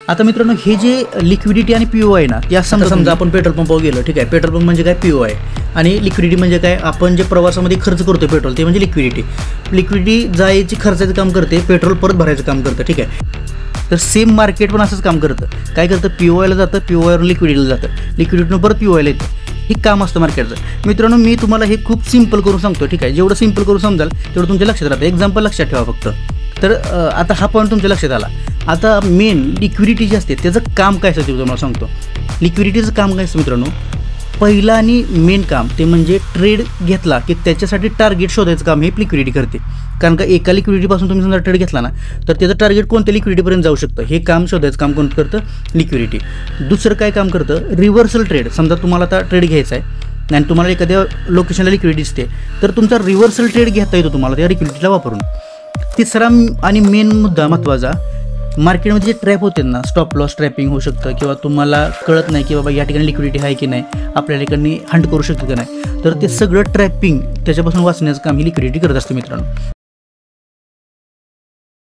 आता मित्रांनो हे जे लिक्विडिटी आणि पी ओ आहे ना, या समजा आपण पेट्रोल पंपावर गेलो, ठीक आहे. पेट्रोल पंप म्हणजे काय, पी ओ आहे. आणि लिक्विडिटी म्हणजे काय, आपण जे प्रवासामध्ये खर्च करतो पेट्रोल, ते म्हणजे लिक्विडिटी. लिक्विडिटी जायची खर्चाचं काम करते, पेट्रोल परत भरायचं काम करतं, ठीक आहे. तर सेम मार्केट पण असंच काम करतं. काय करतं, पी ओ आयला जातं, पी ओ आयवरून लिक्विडिटीला जातं, लिक्विडिटीनं परत पी ओ आयला येतं. हे काम असतं मार्केटचं. मित्रांनो मी तुम्हाला हे खूप सिंपल करून सांगतो, ठीक आहे. जेवढं सिंपल करून समजाल तेवढं तुमच्या लक्षात राहतं. एक्झाम्पल लक्षात ठेवा फक्त. तर आता हा पॉईंट तुमच्या लक्षात आला. आता मेन लिक्विडिटी जी असते त्याचं काम काय असतं ते तुम्हाला सांगतो. लिक्विडिटीचं काम काय असतं मित्रांनो, पहिलं आणि मेन काम ते म्हणजे ट्रेड घेतला की त्याच्यासाठी टार्गेट शोधायचं काम हे लिक्विडिटी करते. कारण का एका लिक्विडिटीपासून तुम्ही समजा ट्रेड घेतला ना, तर त्याचं टार्गेट कोणत्या लिक्विडिटीपर्यंत जाऊ शकतं हे काम शोधायचं काम कोण करतं, लिक्विडिटी. दुसरं काय काम करतं, रिव्हर्सल ट्रेड. समजा तुम्हाला आता ट्रेड घ्यायचा आहे आणि तुम्हाला एखाद्या लोकेशनला लिक्विडिटी दिसते, तर तुमचा रिव्हर्सल ट्रेड घेता येतो तुम्हाला त्या लिक्विडिटीला वापरून. तिसरा आणि मेन मुद्दा महत्त्वाचा, मार्केटमध्ये जे ट्रॅप होते ना, स्टॉप लॉस ट्रॅपिंग होऊ शकतं किंवा तुम्हाला कळत नाही की बाबा या ठिकाणी लिक्विडिटी आहे की नाही, आपल्या ठिकाणी हंट करू शकतो की नाही, तर ते सगळं ट्रॅपिंग त्याच्यापासून वाचण्याचं काम ही लिक्विडिटी करत असते मित्रांनो.